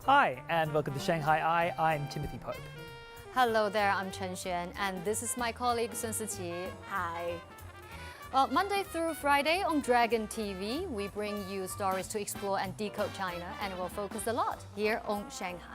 Hi, and welcome to ShanghaiEye. I'm Timothy Pope. Hello there, I'm Chen Xuan, and this is my colleague Sun Siqi. Hi. Well, Monday through Friday on Dragon TV, we bring you stories to explore and decode China, and we'll focus a lot here on Shanghai.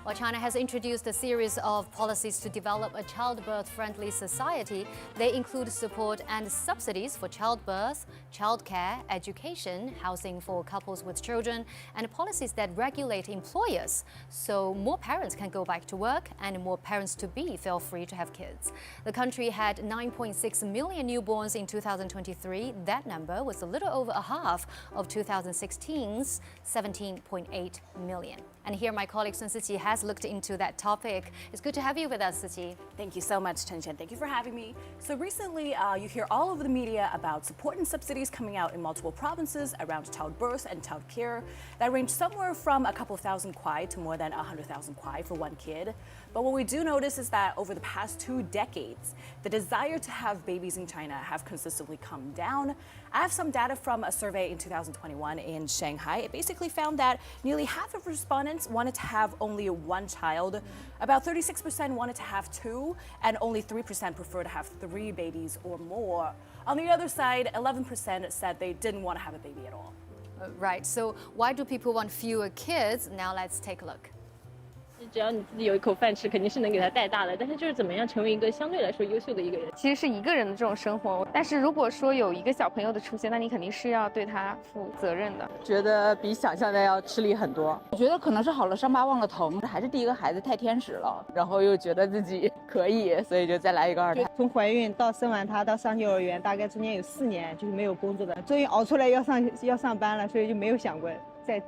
While China has introduced a series of policies to develop a childbirth-friendly society, they include support and subsidies for childbirth, childcare, education, housing for couples with children, and policies that regulate employers so more parents can go back to work and more parents-to-be feel free to have kids. The country had 9.6 million newborns in 2023. That number was a little over a half of 2016's 17.8 million. And here my colleague Sun Siqi has looked into that topic. It's good to have you with us, Siqi. Thank you so much, Chen Chen. Thank you for having me. So recently, you hear all over the media about support and subsidies coming out in multiple provinces around childbirth and childcare that range somewhere from a couple of thousand kwai to more than 100,000 kwai for one kid. But what we do notice is that over the past 2 decades, the desire to have babies in China have consistently come down. I have some data from a survey in 2021 in Shanghai. It basically found that nearly half of respondents wanted to have only one child. About 36% wanted to have 2, and only 3% prefer to have 3 babies or more. On the other side, 11% said they didn't want to have a baby at all. Right, so why do people want fewer kids? Now let's take a look. 只要你自己有一口饭吃，肯定是能给他带大的。但是就是怎么样成为一个相对来说优秀的一个人。其实是一个人的这种生活，但是如果说有一个小朋友的出现，那你肯定是要对他负责任的。觉得比想象的要吃力很多。我觉得可能是好了伤疤忘了疼，还是第一个孩子太天使了，然后又觉得自己可以，所以就再来一个2胎。从怀孕到生完他到上幼儿园，大概中间有4年就是没有工作的，终于熬出来要上班了，所以就没有想过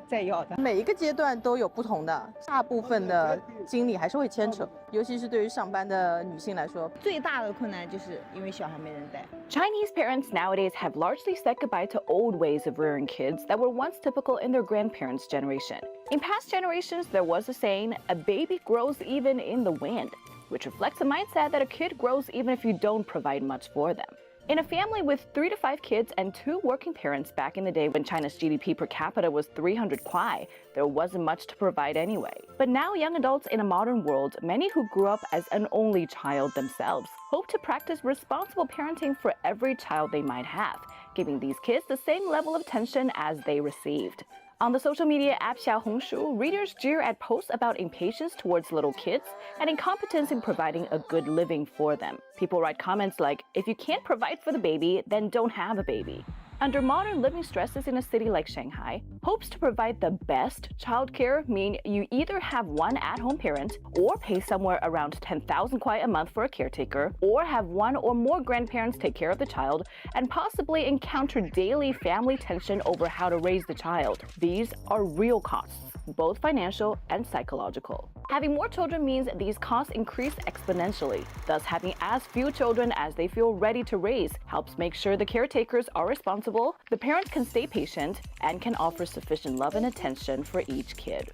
再要的。每一个阶段都有不同的，大部分的精力还是会牵扯，尤其是对于上班的女性来说，最大的困难就是因为小孩没人带。 Chinese parents nowadays have largely said goodbye to old ways of rearing kids that were once typical in their grandparents' generation. In past generations, there was a saying, "A baby grows even in the wind," which reflects a mindset that a kid grows even if you don't provide much for them. In a family with 3 to 5 kids and 2 working parents back in the day when China's GDP per capita was 300 kwai, there wasn't much to provide anyway. But now young adults in a modern world, many who grew up as an only child themselves, hope to practice responsible parenting for every child they might have, giving these kids the same level of attention as they received. On the social media app Xiaohongshu, readers jeer at posts about impatience towards little kids and incompetence in providing a good living for them. People write comments like, "If you can't provide for the baby, then don't have a baby." Under modern living stresses in a city like Shanghai, hopes to provide the best childcare mean you either have one at-home parent or pay somewhere around 10,000 kwai a month for a caretaker, or have one or more grandparents take care of the child and possibly encounter daily family tension over how to raise the child. These are real costs, both financial and psychological. Having more children means these costs increase exponentially. Thus, having as few children as they feel ready to raise helps make sure the caretakers are responsible, the parents can stay patient, and can offer sufficient love and attention for each kid.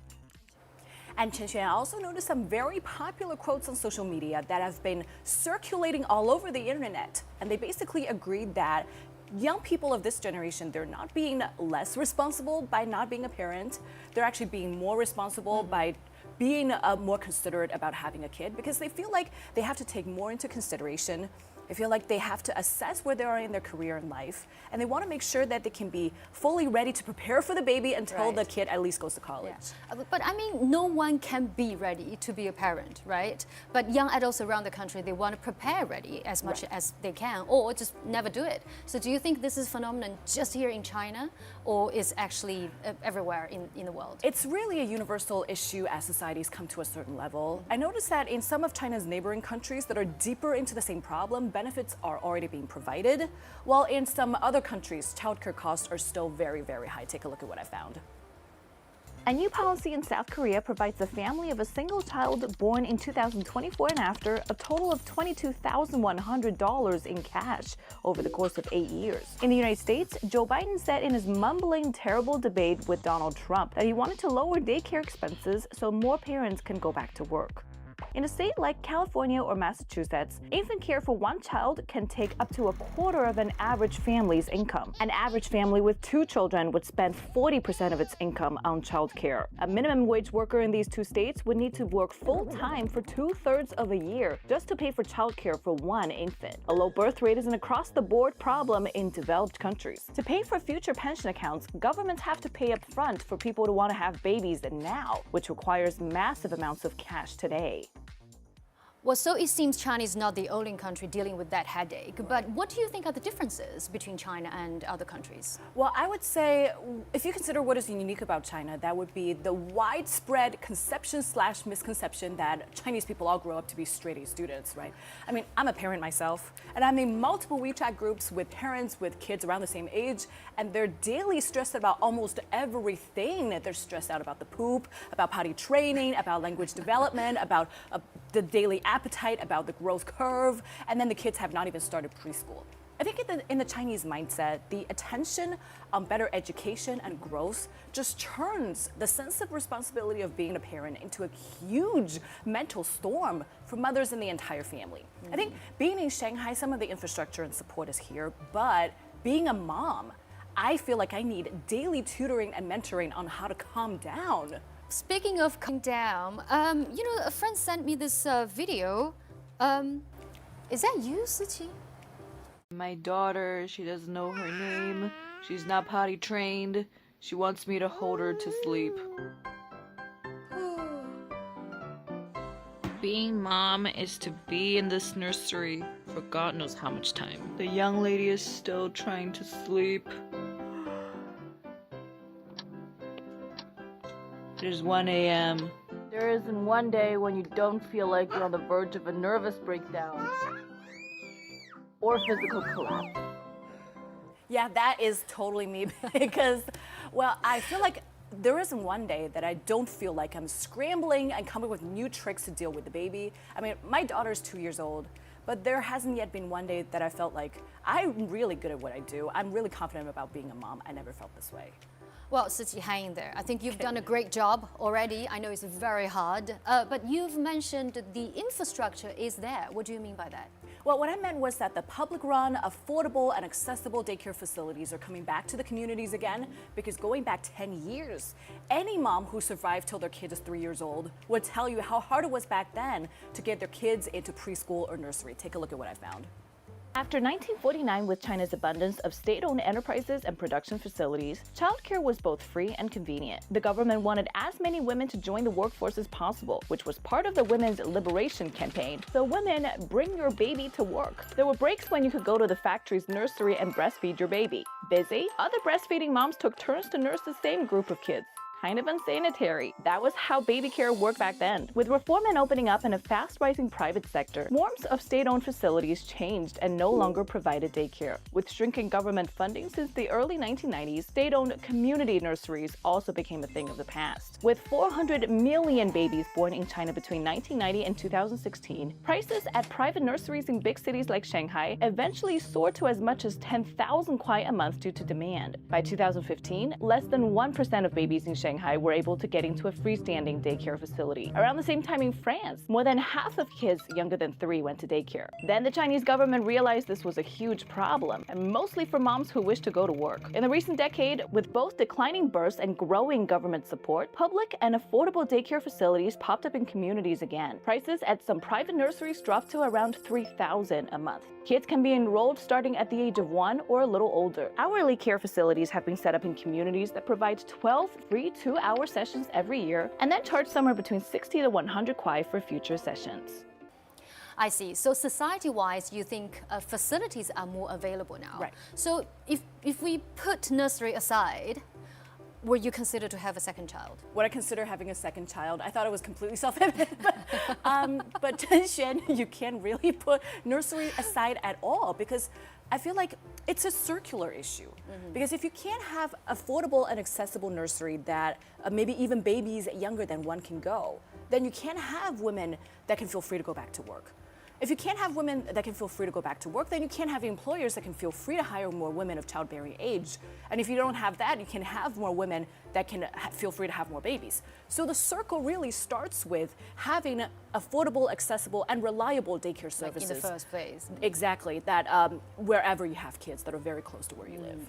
And Chen Xuan, I also noticed some very popular quotes on social media that have been circulating all over the internet. And they basically agreed that young people of this generation, they're not being less responsible by not being a parent. They're actually being more responsible by being more considerate about having a kid because they feel like they have to take more into consideration. They feel like they have to assess where they are in their career and life, and they want to make sure that they can be fully ready to prepare for the baby until the kid at least goes to college. Yeah. But I mean, no one can be ready to be a parent, right? But young adults around the country, they want to prepare ready as much as they can, or just never do it. So do you think this is a phenomenon just here in China, or is actually everywhere in the world? It's really a universal issue as societies come to a certain level. I noticed that in some of China's neighboring countries that are deeper into the same problem, benefits are already being provided, while in some other countries, childcare costs are still very, very high. Take a look at what I found. A new policy in South Korea provides a family of a single child born in 2024 and after a total of $22,100 in cash over the course of 8 years. In the United States, Joe Biden said in his mumbling, terrible debate with Donald Trump that he wanted to lower daycare expenses so more parents can go back to work. In a state like California or Massachusetts, infant care for one child can take up to a quarter of an average family's income. An average family with 2 children would spend 40% of its income on childcare. A minimum wage worker in these 2 states would need to work full-time for 2/3 of a year just to pay for childcare for one infant. A low birth rate is an across-the-board problem in developed countries. To pay for future pension accounts, governments have to pay up front for people to want to have babies now, which requires massive amounts of cash today. Well, so it seems China is not the only country dealing with that headache. But what do you think are the differences between China and other countries? Well, I would say if you consider what is unique about China, that would be the widespread conception/misconception that Chinese people all grow up to be straight-A students, right? I mean, I'm a parent myself, and I'm in multiple WeChat groups with parents with kids around the same age, and they're daily stressed about almost everything. They're stressed out about the poop, about potty training, about language development, about the daily appetite, about the growth curve, and then the kids have not even started preschool. I think in the Chinese mindset, the attention on better education and growth just turns the sense of responsibility of being a parent into a huge mental storm for mothers and the entire family. I think being in Shanghai, some of the infrastructure and support is here, but being a mom, I feel like I need daily tutoring and mentoring on how to calm down. Speaking of calming down, a friend sent me this video. Is that you, Siqi? My daughter, she doesn't know her name. She's not potty trained. She wants me to hold her to sleep. Being mom is to be in this nursery for God knows how much time. The young lady is still trying to sleep. It is 1 a.m. There isn't one day when you don't feel like you're on the verge of a nervous breakdown or physical collapse. Yeah, that is totally me because, well, I feel like there isn't one day that I don't feel like I'm scrambling and coming with new tricks to deal with the baby. I mean, my daughter's 2 years old, but there hasn't yet been one day that I felt like I'm really good at what I do. I'm really confident about being a mom. I never felt this way. Well, Siqi, hang in there. I think you've done a great job already. I know it's very hard, but you've mentioned the infrastructure is there. What do you mean by that? Well, what I meant was that the public-run, affordable, and accessible daycare facilities are coming back to the communities again, because going back 10 years, any mom who survived till their kid is 3 years old would tell you how hard it was back then to get their kids into preschool or nursery. Take a look at what I found. After 1949, with China's abundance of state-owned enterprises and production facilities, childcare was both free and convenient. The government wanted as many women to join the workforce as possible, which was part of the Women's Liberation Campaign. So women, bring your baby to work. There were breaks when you could go to the factory's nursery and breastfeed your baby. Busy? Other breastfeeding moms took turns to nurse the same group of kids. Kind of unsanitary. That was how baby care worked back then. With reform and opening up in a fast-rising private sector, norms of state-owned facilities changed and no longer provided daycare. With shrinking government funding since the early 1990s, state-owned community nurseries also became a thing of the past. With 400 million babies born in China between 1990 and 2016, prices at private nurseries in big cities like Shanghai eventually soared to as much as 10,000 kuai a month due to demand. By 2015, less than 1% of babies in Shanghai were able to get into a freestanding daycare facility. Around the same time in France, more than half of kids younger than 3 went to daycare. Then the Chinese government realized this was a huge problem, and mostly for moms who wish to go to work. In the recent decade, with both declining births and growing government support, public and affordable daycare facilities popped up in communities again. Prices at some private nurseries dropped to around 3,000 a month. Kids can be enrolled starting at the age of 1 or a little older. Hourly care facilities have been set up in communities that provide 12 free 2-hour sessions every year and then charge somewhere between 60 to 100 kuai for future sessions. I see. So society-wise, you think facilities are more available now. Right. So if we put nursery aside, would you consider to have a second child? Would I consider having a second child? I thought it was completely self-evident. But Shen, you can't really put nursery aside at all, because I feel like it's a circular issue. Because if you can't have affordable and accessible nursery that maybe even babies younger than 1 can go, then you can't have women that can feel free to go back to work. If you can't have women that can feel free to go back to work, then you can't have employers that can feel free to hire more women of childbearing age. And if you don't have that, you can have more women that can feel free to have more babies. So the circle really starts with having affordable, accessible, and reliable daycare services. Like in the first place. Exactly, that wherever you have kids that are very close to where you live.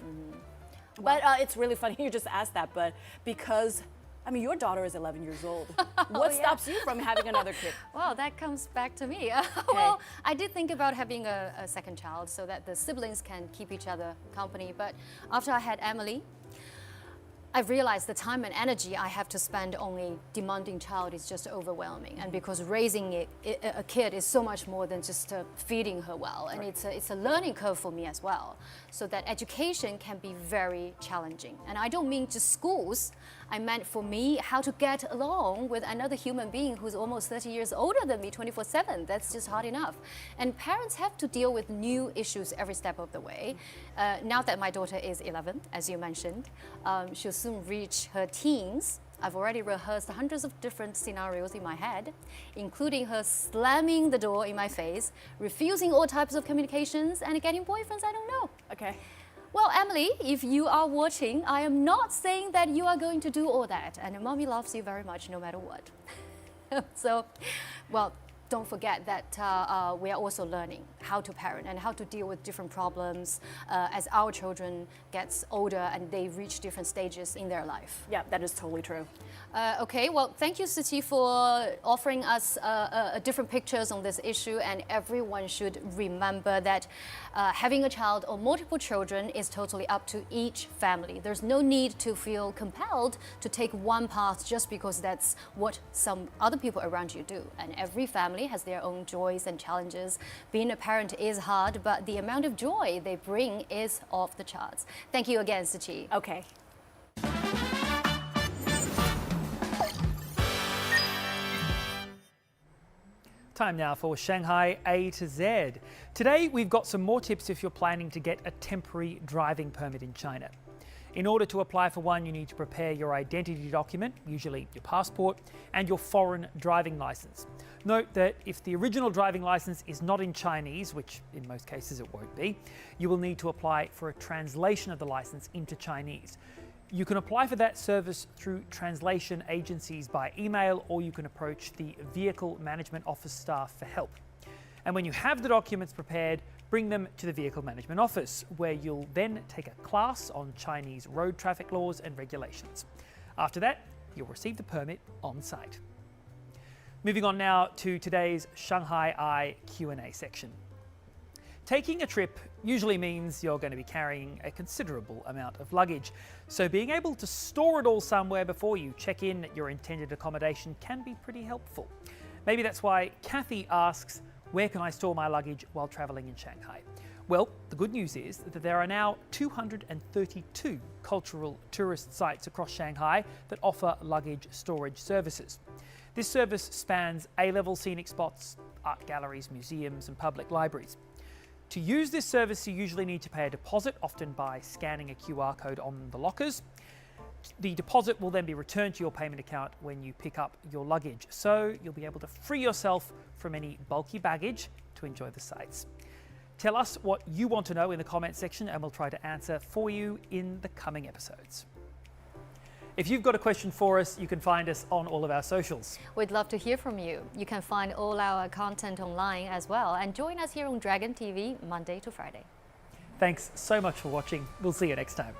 But it's really funny you just asked that, but because I mean, your daughter is 11 years old. What stops you from having another kid? Well, that comes back to me. Well, I did think about having a second child so that the siblings can keep each other company. But after I had Emily, I realized the time and energy I have to spend on a demanding child is just overwhelming. And because raising a kid is so much more than just feeding her well. And it's a learning curve for me as well. So that education can be very challenging. And I don't mean just schools. I meant for me, how to get along with another human being who's almost 30 years older than me 24/7. That's just hard enough. And parents have to deal with new issues every step of the way. Now that my daughter is 11, as you mentioned, she'll soon reach her teens. I've already rehearsed hundreds of different scenarios in my head, including her slamming the door in my face, refusing all types of communications, and getting boyfriends I don't know. Okay. Well, Emily, if you are watching, I am not saying that you are going to do all that. And mommy loves you very much no matter what. So, well, don't forget that we are also learning how to parent and how to deal with different problems as our children gets older and they reach different stages in their life. Yeah, that is totally true. Okay, well, thank you, Siqi, for offering us different pictures on this issue. And everyone should remember that having a child or multiple children is totally up to each family. There's no need to feel compelled to take one path just because that's what some other people around you do. And every family has their own joys and challenges. Being a parent is hard, but the amount of joy they bring is off the charts. Thank you again, Siqi. Okay. Time now for Shanghai A to Z. Today we've got some more tips if you're planning to get a temporary driving permit in China. In order to apply for one, you need to prepare your identity document, usually your passport, and your foreign driving license. Note that if the original driving license is not in Chinese, which in most cases it won't be, you will need to apply for a translation of the license into Chinese. You can apply for that service through translation agencies by email, or you can approach the Vehicle Management Office staff for help. And when you have the documents prepared, bring them to the Vehicle Management Office, where you'll then take a class on Chinese road traffic laws and regulations. After that, you'll receive the permit on site. Moving on now to today's ShanghaiEye Q&A section. Taking a trip usually means you're going to be carrying a considerable amount of luggage, so being able to store it all somewhere before you check in at your intended accommodation can be pretty helpful. Maybe that's why Kathy asks, where can I store my luggage while travelling in Shanghai? Well, the good news is that there are now 232 cultural tourist sites across Shanghai that offer luggage storage services. This service spans A-level scenic spots, art galleries, museums and public libraries. To use this service, you usually need to pay a deposit, often by scanning a QR code on the lockers. The deposit will then be returned to your payment account when you pick up your luggage, so you'll be able to free yourself from any bulky baggage to enjoy the sights. Tell us what you want to know in the comment section and we'll try to answer for you in the coming episodes. If you've got a question for us, you can find us on all of our socials. We'd love to hear from you. You can find all our content online as well, and join us here on Dragon TV Monday to Friday. Thanks so much for watching. We'll see you next time.